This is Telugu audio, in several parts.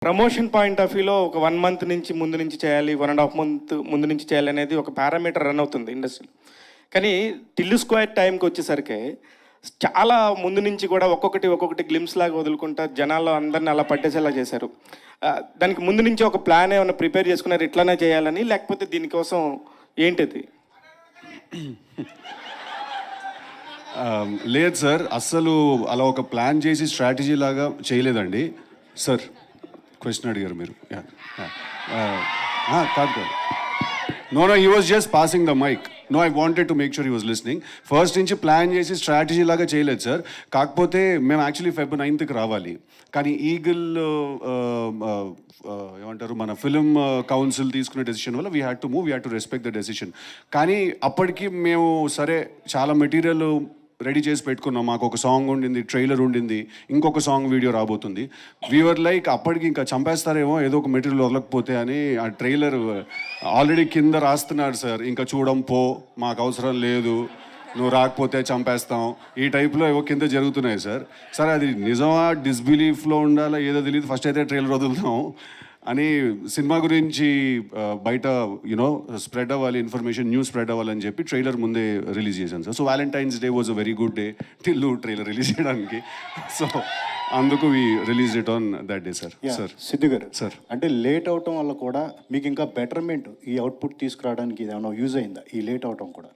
ప్రమోషన్ పాయింట్ ఆఫ్ వ్యూలో ఒక 1 మంత్ నుంచి ముందు నుంచి చేయాలి, 1.5 మంత్ ముందు నుంచి చేయాలి అనేది ఒక పారామీటర్ రన్ అవుతుంది ఇండస్ట్రీలో. కానీ టిల్లు స్క్వేర్ టైంకి వచ్చేసరికి చాలా ముందు నుంచి కూడా ఒక్కొక్కటి గ్లిమ్స్ లాగా వదులుకుంటా జనాల్లో అందరిని అలా పట్టేసేలా చేశారు. దానికి ముందు నుంచి ఒక ప్లాన్ ఏమైనా ప్రిపేర్ చేసుకున్నారు ఇట్లానే చేయాలని, లేకపోతే దీనికోసం ఏంటిది? లేదు సార్, అస్సలు అలా ఒక ప్లాన్ చేసి స్ట్రాటజీ లాగా చేయలేదండి సార్. క్వశ్చన్ అడిగారు మీరు. కాదు, no he was just passing the mic. No, I wanted to make sure he was listening. First నుంచి ప్లాన్ చేసి స్ట్రాటజీ లాగా చేయలేదు సార్. కాకపోతే మేము యాక్చువల్లీ Feb 9th రావాలి, కానీ ఈగిల్ ఏమంటారు మన ఫిలిం కౌన్సిల్ తీసుకునే డెసిషన్ వల్ల we had to move, we had to respect the decision. కానీ అప్పటికి మేము సరే చాలా మెటీరియల్ రెడీ చేసి పెట్టుకున్నాం. మాకు ఒక సాంగ్ ఉండింది, ట్రైలర్ ఉండింది, ఇంకొక సాంగ్ వీడియో రాబోతుంది. వీఆర్ లైక్ అప్పటికి ఇంకా చంపేస్తారేమో ఏదో ఒక మెటీరియల్ వదలకపోతే అని ఆ ట్రైలర్ ఆల్రెడీ కింద రాస్తున్నాడు సార్, ఇంకా చూడం పో, మాకు అవసరం లేదు, నువ్వు రాకపోతే చంపేస్తాం, ఈ టైప్లో ఏవో కింద జరుగుతున్నాయి సార్. సరే అది నిజమా డిస్బిలీఫ్లో ఉండాలా ఏదో తెలియదు, ఫస్ట్ అయితే ట్రైలర్ వదులుతాం అని సినిమా గురించి బయట యూనో స్ప్రెడ్ అవ్వాలి, ఇన్ఫర్మేషన్ న్యూస్ స్ప్రెడ్ అవ్వాలని చెప్పి ట్రైలర్ ముందే రిలీజ్ చేశాను sir. So Valentine's day was a very good day Tillu trailer release చేయడానికి. సో అందుకు we release it on that day sir. Sir Siddhu garu sir, అంటే లేట్ అవటం వల్ల కూడా మీకు ఇంకా బెటర్మెంట్ ఈ అవుట్పుట్ తీసుకురావడానికి ఏమైనా యూజ్ అయిందా ఈ లేట్ అవటం కూడా?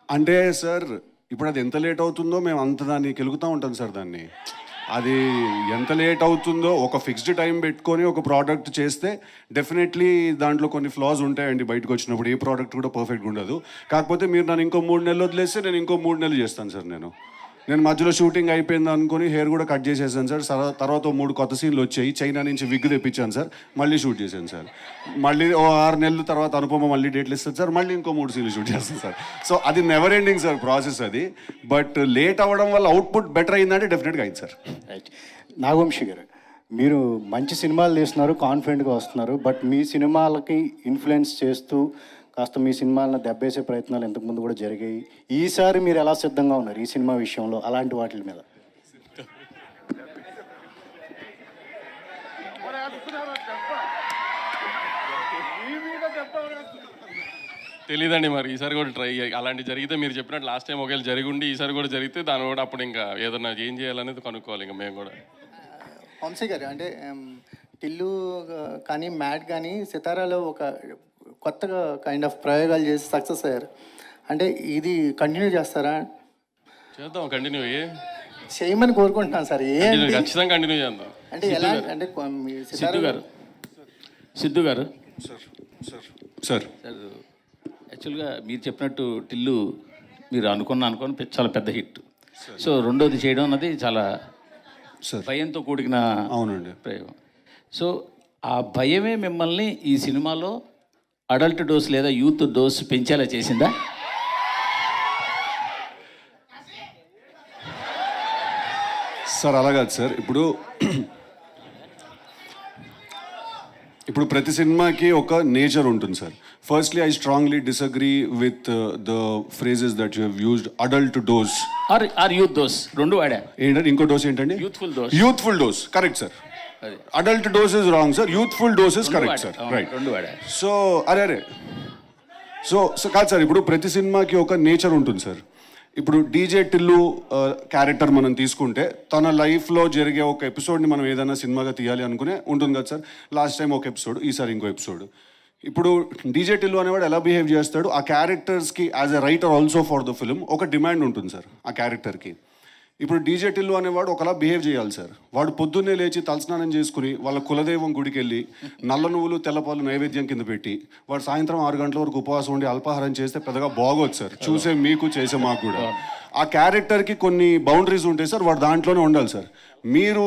అంటే సార్ ఇప్పుడు అది ఎంత లేట్ అవుతుందో మేము అంత దాన్ని కెలుగుతూ ఉంటాం సార్. దాన్ని అది ఎంత లేట్ అవుతుందో ఒక ఫిక్స్డ్ టైం పెట్టుకొని ఒక ప్రోడక్ట్ చేస్తే డెఫినెట్లీ దాంట్లో కొన్ని ఫ్లాస్ ఉంటాయండి. బయటకు వచ్చినప్పుడు ఏ ప్రోడక్ట్ కూడా పర్ఫెక్ట్గా ఉండదు. కాకపోతే మీరు నన్ను ఇంకో 3 నెలలు వదిలేస్తే నేను ఇంకో 3 నెలలు చేస్తాను సార్. నేను మధ్యలో షూటింగ్ అయిపోయింది అనుకుని హెయిర్ కూడా కట్ చేసేసాను సార్. తర్వాత 3 కొత్త సీన్లు వచ్చాయి, చైనా నుంచి విగ్ తెప్పించాను సార్, మళ్ళీ షూట్ చేశాను సార్. మళ్ళీ 6 నెలల తర్వాత అనుపమ మళ్ళీ డేట్లు ఇస్తుంది సార్, మళ్ళీ ఇంకో 3 సీన్లు షూట్ చేస్తాను సార్. సో అది నెవర్ ఎండింగ్ సార్ ప్రాసెస్ అది. బట్ లేట్ అవ్వడం వల్ల అవుట్పుట్ బెటర్ అయిందంటే డెఫినెట్గా అయింది సార్. నాగవంశి గారు, మీరు మంచి సినిమాలు తీస్తున్నారు, కాన్ఫిడెంట్గా వస్తున్నారు, బట్ మీ సినిమాలకి ఇన్ఫ్లుయెన్స్ చేస్తూ కాస్త మీ సినిమాలను దెబ్బేసే ప్రయత్నాలు ఇంతకుముందు కూడా జరిగాయి. ఈసారి మీరు ఎలా సిద్ధంగా ఉన్నారు ఈ సినిమా విషయంలో, అలాంటి వాటి మీద? తెలీదండి మరి, ఈసారి కూడా ట్రై అలాంటి జరిగితే మీరు చెప్పినట్టు లాస్ట్ టైం ఒకవేళ జరిగి ఉండి ఈసారి కూడా జరిగితే దాని కూడా అప్పుడు ఇంకా ఏదన్నా ఏం చేయాలనేది కనుక్కోవాలి ఇంకా మేము కూడా. వంశీ గారు, అంటే టిల్లు కానీ మ్యాట్ కానీ సితారాలో ఒక కొత్తగా కైండ్ ఆఫ్ ప్రయోగాలు చేసి సక్సెస్ అయ్యారు. అంటే ఇది కంటిన్యూ చేస్తారా? చేద్దాం, కంటిన్యూ చేయమని కోరుకుంటున్నాను సార్. ఖచ్చితంగా కంటిన్యూ చేద్దాం. అంటే ఎలా అంటే సిద్ధు గారు సార్ సార్ యాక్చువల్గా మీరు చెప్పినట్టు టిల్లు మీరు అనుకుని చాలా పెద్ద హిట్. సో రెండోది చేయడం అన్నది చాలా భయంతో కూడిన అవునండి ప్రయోగం. సో ఆ భయమే మిమ్మల్ని ఈ సినిమాలో అడల్ట్ డోస్ లేదా యూత్ డోస్ పెంచేలా చేసిందా? సార్ అలా కాదు సార్. ఇప్పుడు ప్రతి సినిమాకి ఒక నేచర్ ఉంటుంది sir. Firstly I strongly disagree with the phrases that you have used, adult dose or youth dose రెండు వాడా. ఏంటంటే ఇంకో డోస్ ఏంటండి? Youthful dose correct sir. Adult dose is wrong sir, youthful dose is correct sir. Right. So అరే సో కాదు సార్, ఇప్పుడు ప్రతి సినిమాకి ఒక నేచర్ ఉంటుంది సార్. ఇప్పుడు డీజే టిల్లు క్యారెక్టర్ మనం తీసుకుంటే తన లైఫ్లో జరిగే ఒక ఎపిసోడ్ని మనం ఏదైనా సినిమాగా తీయాలి అనుకునే ఉంటుంది కదా సార్. లాస్ట్ టైం ఒక ఎపిసోడ్, ఈసారి ఇంకో ఎపిసోడ్. ఇప్పుడు డీజే టిల్లు అనేవాడు ఎలా బిహేవ్ చేస్తాడు, ఆ క్యారెక్టర్స్కి as a writer also for the film ఒక డిమాండ్ ఉంటుంది సార్ ఆ క్యారెక్టర్కి. ఇప్పుడు డీజే టిల్లు అనేవాడు ఒకలా బిహేవ్ చేయాలి సార్. వాడు పొద్దున్నే లేచి తలస్నానం చేసుకుని వాళ్ళ కులదైవం గుడికి వెళ్ళి నల్ల నువ్వులు తెల్లపాలు నైవేద్యం కింద పెట్టి వాడు సాయంత్రం 6 గంటల వరకు ఉపవాసం ఉండి అల్పాహారం చేస్తే పెద్దగా బాగోదు సార్, చూసే మీకు చేసే మాకు కూడా. ఆ క్యారెక్టర్కి కొన్ని బౌండరీస్ ఉంటాయి సార్, వాడు దాంట్లోనే ఉండాలి సార్. మీరు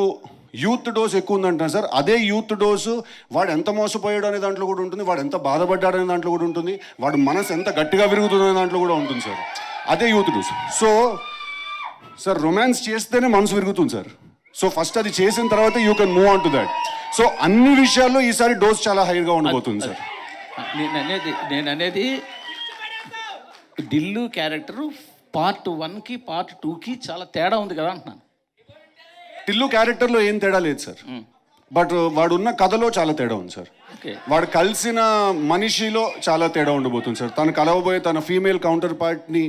యూత్ డోస్ ఎక్కువ ఉందంటున్నారు సార్, అదే యూత్ డోసు వాడు ఎంత మోసపోయాడు అనే దాంట్లో కూడా ఉంటుంది, వాడు ఎంత బాధపడ్డాడు అనే దాంట్లో కూడా ఉంటుంది, వాడు మనసు ఎంత గట్టిగా విరుగుతుంది అనే దాంట్లో కూడా ఉంటుంది సార్. అదే youth dose. So sir romance చేస్తేనే మనసు విరుగుతుంది సార్. సో ఫస్ట్ అది చేసిన తర్వాత you can move on to that. So అన్ని విషయాల్లో ఈసారి డోస్ చాలా హైగా ఉండబోతుంది సార్. నేను అనేది టిల్లు క్యారెక్టర్ పార్ట్ 1కి పార్ట్ 2కి చాలా తేడా ఉంది కదా అంటున్నాను. టిల్లు క్యారెక్టర్లో ఏం తేడా లేదు సార్. బట్ వాడున్న కథలో చాలా తేడా ఉంది సార్. ఓకే. వాడు కలిసిన మనిషిలో చాలా తేడా ఉండబోతుంది సార్. తను కలవబోయే తన ఫీమేల్ కౌంటర్ పార్ట్ని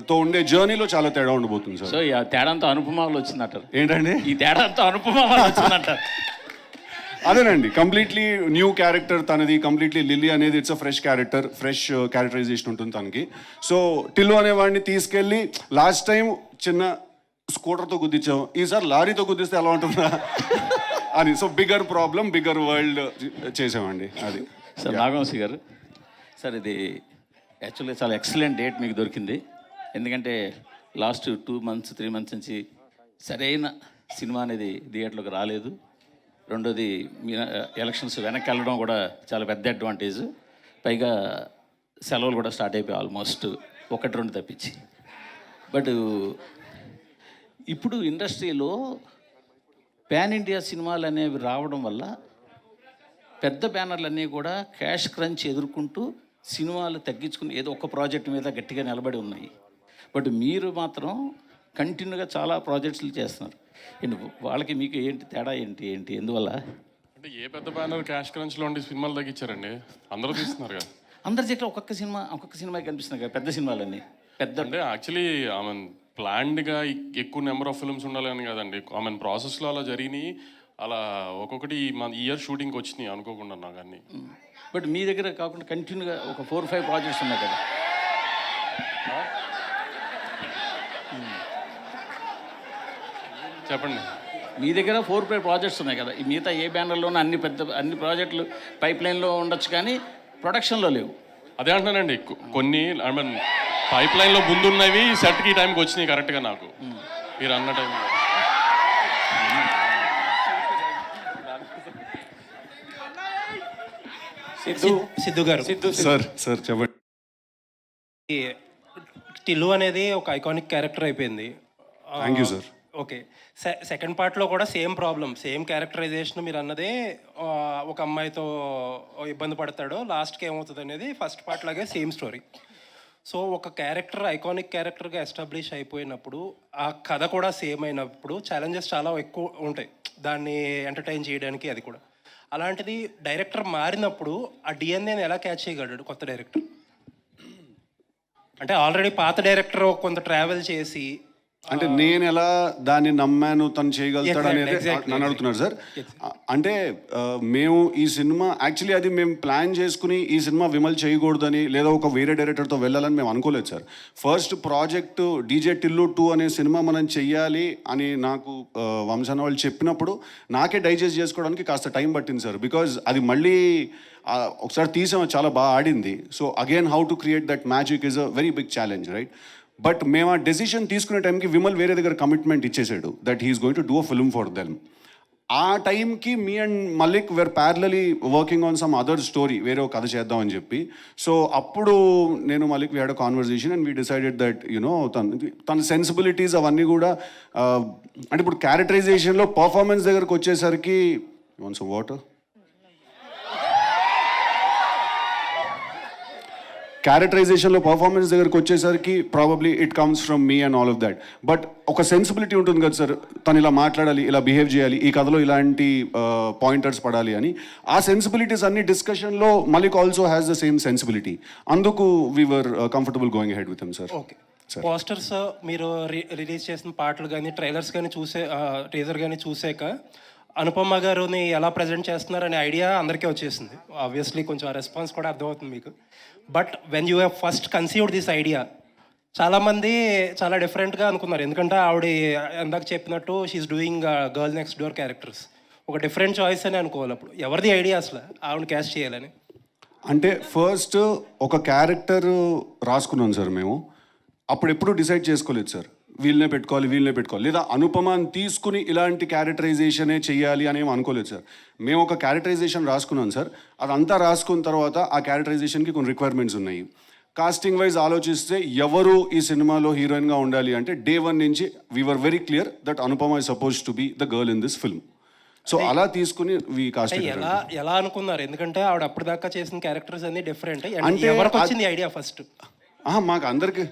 తో ఉండే జర్నీలో చాలా తేడా ఉండబోతుంది సార్. సో ఈ తేడాంతో అనుపమాలు వచ్చిందంటారు. ఏంటండి? ఈ తేడాంతో అనుపమాలు వచ్చిందంటారు. అదేనండి, కంప్లీట్లీ న్యూ క్యారెక్టర్ తనది. కంప్లీట్లీ లిల్లీ అనేది it's a fresh character, fresh characterisation ఉంటుంది తనకి. సో టిల్లు అనేవాడిని తీసుకెళ్ళి లాస్ట్ టైం చిన్న స్కూటర్తో గుద్దించాం, ఈసారి లారీతో గుద్దిస్తే ఎలా ఉంటుందా అని. So bigger problem, bigger world చేసామండి అది. సార్ నాగవంశీ గారు, సార్ ఇది యాక్చువల్లీ చాలా ఎక్సలెంట్ డేట్ మీకు దొరికింది. ఎందుకంటే లాస్ట్ 2 months 3 months నుంచి సరైన సినిమా అనేది థియేటర్లోకి రాలేదు. రెండోది మీ ఎలక్షన్స్ వెనక్కి వెళ్ళడం కూడా చాలా పెద్ద అడ్వాంటేజ్. పైగా సెలవులు కూడా స్టార్ట్ అయిపోయాయి ఆల్మోస్ట్ 1-2 తప్పించి. బట్ ఇప్పుడు ఇండస్ట్రీలో పాన్ ఇండియా సినిమాలు అనేవి రావడం వల్ల పెద్ద బ్యానర్లన్నీ కూడా క్యాష్ క్రంచ్ ఎదుర్కొంటూ సినిమాలు తగ్గించుకుని ఏదో ఒక ప్రాజెక్ట్ మీద గట్టిగా నిలబడి ఉన్నాయి. బట్ మీరు మాత్రం కంటిన్యూగా చాలా ప్రాజెక్ట్స్లు చేస్తున్నారు. వాళ్ళకి మీకు ఏంటి తేడా ఏంటి ఎందువల్ల? అంటే ఏ పెద్ద బ్యానర్ క్యాష్ క్రంచ్లో ఉండి సినిమాలు తగ్గించారండి? అందరూ తీస్తున్నారు కదా. అందరి దగ్గర ఒక్కొక్క సినిమా కనిపిస్తున్నాయి కదా పెద్ద సినిమాలన్నీ. పెద్ద అంటే యాక్చువల్లీ ప్లాన్డ్గా ఎక్కువ నెంబర్ ఆఫ్ ఫిల్మ్స్ ఉండాలని కదండి. ప్రాసెస్లో అలా జరిగినాయి. అలా ఒక్కొక్కటి మన ఇయర్ షూటింగ్కి వచ్చినాయి అనుకోకుండా నాకు అన్నీ. బట్ మీ దగ్గర కాకుండా కంటిన్యూగా ఒక 4-5 ప్రాజెక్ట్స్ ఉన్నాయి కదా. చెప్పండి. మీ దగ్గర 4-5 ప్రాజెక్ట్స్ ఉన్నాయి కదా. ఈ మిగతా ఏ బ్యానర్లోనూ అన్ని ప్రాజెక్టులు పైప్ లైన్లో ఉండొచ్చు కానీ ప్రొడక్షన్లో లేవు. అదే అంటున్నానండి, కొన్ని పైప్ లైన్లో ముందున్నవి సెట్కి టైంకి వచ్చినాయి కరెక్ట్గా నాకు మీరు అన్న టైంలో. సిద్ధు గారు, సార్ చెప్పండి. టిల్లు అనేది ఒక ఐకానిక్ క్యారెక్టర్ అయిపోయింది. Thank you sir. Okay, second పార్ట్లో కూడా సేమ్ ప్రాబ్లం, సేమ్ క్యారెక్టరైజేషన్. మీరు అన్నదే ఒక అమ్మాయితో ఇబ్బంది పడతాడు, లాస్ట్కి ఏమవుతుంది అనేది ఫస్ట్ పార్ట్ లాగే సేమ్ స్టోరీ. సో ఒక క్యారెక్టర్ ఐకానిక్ క్యారెక్టర్గా ఎస్టాబ్లిష్ అయిపోయినప్పుడు ఆ కథ కూడా సేమ్ అయినప్పుడు ఛాలెంజెస్ చాలా ఎక్కువ ఉంటాయి దాన్ని ఎంటర్టైన్ చేయడానికి. అది కూడా అలాంటిది డైరెక్టర్ మారినప్పుడు ఆ డిఎన్ఏని ఎలా క్యాచ్ చేయగలడు కొత్త డైరెక్టర్? అంటే ఆల్రెడీ పాత డైరెక్టర్ కొంత ట్రావెల్ చేసి అంటే నేను ఎలా దాన్ని నమ్మాను తను చేయగలుగుతాడు అనేది నన్ను అడుగుతున్నారు సార్. అంటే మేము ఈ సినిమా యాక్చువల్లీ అది మేము ప్లాన్ చేసుకుని ఈ సినిమా విమల్ చేయకూడదని లేదా ఒక వేరే డైరెక్టర్తో వెళ్ళాలని మేము అనుకోలేదు sir. First project DJ Tillu 2 అనే సినిమా మనం చెయ్యాలి అని నాకు వంశన్న వాళ్ళు చెప్పినప్పుడు నాకే డైజెస్ట్ చేసుకోవడానికి కాస్త టైం పట్టింది సార్. బికాజ్ అది మళ్ళీ ఒకసారి తీసాము, చాలా బాగా ఆడింది. So again how to create that magic is a very big challenge, right? But మేము ఆ డెసిషన్ తీసుకునే టైంకి విమల్ వేరే దగ్గర కమిట్మెంట్ ఇచ్చేసాడు that he's going to do a film for them. ఆ టైంకి me and Malik were parallelly working on some other story, వేరే ఒక కథ చేద్దామని చెప్పి. సో అప్పుడు నేను Malik we had a conversation and we decided that you know తన సెన్సిబిలిటీస్ అవన్నీ కూడా అంటే ఇప్పుడు క్యారెక్టరైజేషన్లో పర్ఫార్మెన్స్ దగ్గరకు వచ్చేసరికి వన్స్ వాటర్ క్యారెక్టరైజేషన్లో పర్ఫార్మెన్స్ దగ్గరకు వచ్చేసరికి probably it comes from me and all of that. But ఒక సెన్సిబిలిటీ ఉంటుంది కదా సార్, తను ఇలా మాట్లాడాలి, ఇలా బిహేవ్ చేయాలి, ఈ కథలో ఇలాంటి పాయింటర్స్ పడాలి అని. ఆ సెన్సిబిలిటీస్ అన్ని డిస్కషన్లో Malik also has the same sensibility. అందుకు we were comfortable going ahead with him sir. Okay, posters మీరు రిలీజ్ చేసిన పాటలు కానీ ట్రైలర్స్ కానీ టీజర్ కానీ చూసాక అనుపమ గారుని ఎలా ప్రజెంట్ చేస్తున్నారనే ఐడియా అందరికీ వచ్చేసింది. ఆబ్వియస్లీ కొంచెం ఆ రెస్పాన్స్ కూడా అర్థమవుతుంది మీకు. But when you have first conceived this idea చాలామంది చాలా డిఫరెంట్గా అనుకున్నారు. ఎందుకంటే ఆవిడ ఇందాక చెప్పినట్టు she's doing girl next door characters, ఒక డిఫరెంట్ చాయిస్ అని అనుకోవాలి. అప్పుడు ఎవరిది ఐడియా అసలు ఆవిడని క్యాస్ట్ చేయాలని? అంటే ఫస్ట్ ఒక క్యారెక్టర్ రాసుకున్నాం సార్ మేము. అప్పుడు ఎప్పుడు డిసైడ్ చేసుకోలేదు సార్ వీళ్ళనే పెట్టుకోవాలి లేదా అనుపమాని తీసుకుని ఇలాంటి క్యారెక్టరైజేషనే చెయ్యాలి అని ఏం అనుకోలేదు సార్. మేము ఒక క్యారెక్టరైజేషన్ రాసుకున్నాం సార్. అదంతా రాసుకున్న తర్వాత ఆ క్యారెక్టరైజేషన్కి కొన్ని రిక్వైర్మెంట్స్ ఉన్నాయి. కాస్టింగ్ వైజ్ ఆలోచిస్తే ఎవరు ఈ సినిమాలో హీరోయిన్గా ఉండాలి అంటే డే 1 నుంచి we were very clear that Anupama is suppose to be the girl in this film. So అలా తీసుకుని ఎలా అనుకున్నారు? ఎందుకంటే ఆవిడ అప్పటిదాకా చేసిన క్యారెక్టర్స్ అన్ని డిఫరెంట్. అంటే ఎవరికి వచ్చింది ఐడియా ఫస్ట్? మాకు అందరికి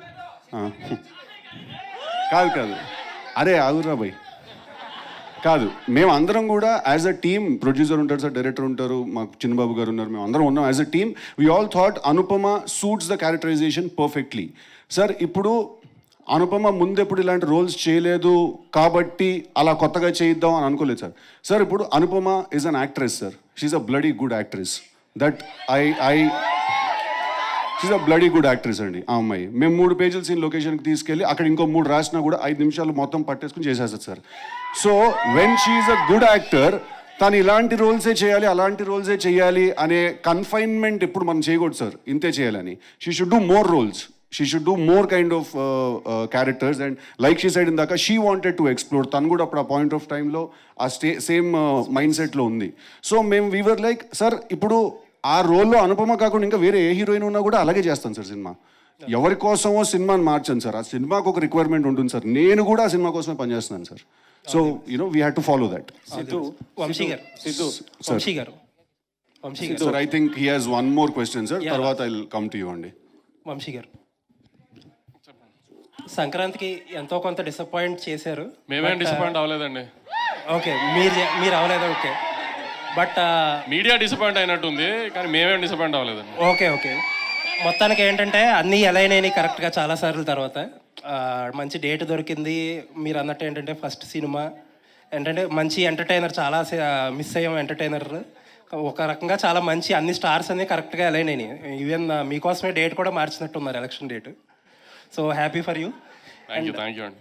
కాదు అరే ఆగురా భయ్ కాదు, మేము అందరం కూడా యాజ్ అ టీమ్, ప్రొడ్యూసర్ ఉంటారు సార్, డైరెక్టర్ ఉంటారు, మాకు చిన్నబాబు గారు ఉన్నారు, మేము అందరం ఉన్నాం as a team. We all thought Anupama suits the characterization perfectly. Sir ఇప్పుడు అనుపమ ముందెప్పుడు ఇలాంటి రోల్స్ చేయలేదు కాబట్టి అలా కొత్తగా చేయిద్దాం అని అనుకోలేదు సార్. సార్ ఇప్పుడు Anupama is an actress sir, she's a bloody good actress. That she's a bloody good actress అండి ఆ అమ్మాయి. మేము 3 పేజీల సీన్ లొకేషన్కి తీసుకెళ్ళి అక్కడ ఇంకో 3 రాసినా కూడా 5 నిమిషాలు మొత్తం పట్టేసుకుని చేసేస్తుంది sir. So when she's a good actor, తను ఇలాంటి రోల్సే చేయాలి, అలాంటి రోల్సే చేయాలి అనే కన్ఫైన్మెంట్ ఇప్పుడు మనం చేయకూడదు సార్, ఇంతే చేయాలని. She should do more roles, she should do more kind of characters. And like she said ఇందాక, షీ వాంటెడ్ టు ఎక్స్ప్లోర్, తను కూడా అప్పుడు ఆ పాయింట్ ఆఫ్ టైంలో ఆ సేమ్ మైండ్ సెట్లో ఉంది. సో మేము వీవర్ లైక్ సార్ ఇప్పుడు ఆ రోల్లో అనుపమ కాకుండా ఇంకా వేరే ఏ హీరోయిన్ ఉన్నా కూడా అలాగే చేస్తాను సార్ సినిమా. ఎవరి కోసమో సినిమాని మార్చాను సార్, ఆ సినిమాకు ఒక రిక్వైర్మెంట్ ఉంటుంది సార్, నేను కూడా ఆ సినిమా కోసమే పనిచేస్తున్నాను sir. So you know we had to follow that. Vamshi garu Vamshi garu Vamshi garu sir I think he has one more question sir, తర్వాత I will come to you అండి. వంశీ గారు, సంక్రాంతికి ఎంతో కొంత డిసప్పాయింట్ చేశారు. మేమేం డిసప్పాయింట్ అవ్వలేదండి. ఓకే, మీరు అవ్వలేదు. ఓకే, బట్ మీడియా డిసప్పాయింట్ అయినట్టుంది, కానీ మేమేం డిసప్పాయింట్ అవ్వలేదండి. ఓకే మొత్తానికి ఏంటంటే అన్నీ ఎలైనాయి కరెక్ట్గా చాలా సార్లు. తర్వాత మంచి డేట్ దొరికింది. మీరు అన్నట్టు ఏంటంటే ఫస్ట్ సినిమా ఏంటంటే మంచి ఎంటర్టైనర్, చాలా మిస్ అయ్యాం ఎంటర్టైనర్. ఒక రకంగా చాలా మంచి అన్ని స్టార్స్ అన్నీ కరెక్ట్గా ఎలైనాయి. ఈవెన్ మీకోసమే డేట్ కూడా మార్చినట్టున్నారు, election date. So happy for you. Thank you అండి.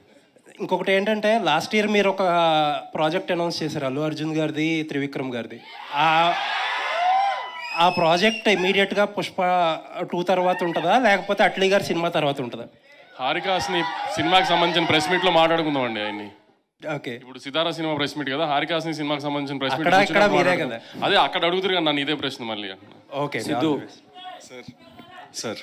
ఇంకొకటి ఏంటంటే లాస్ట్ ఇయర్ మీరు ఒక ప్రాజెక్ట్ అనౌన్స్ చేశారు, అల్లు అర్జున్ గారిది, త్రివిక్రమ్ గారిది. ఆ ప్రాజెక్ట్ ఇమీడియట్గా పుష్ప 2 తర్వాత ఉంటుందా, లేకపోతే అట్లీ గారి సినిమా తర్వాత ఉంటుందా? హారికాస్ని సినిమాకి సంబంధించిన ప్రెస్ మీట్లో మాట్లాడుకుందాం అండి ఆయన్ని. ఓకే, ఇప్పుడు సితారా సినిమా ప్రెస్ మీట్ కదా, హారికాస్ని సినిమాకి సంబంధించిన ప్రెస్ మీట్ అక్కడ మీరే కదా. అదే అక్కడ అడుగుతారు కదా నన్ను ఇదే ప్రశ్న మళ్ళీ. Okay sir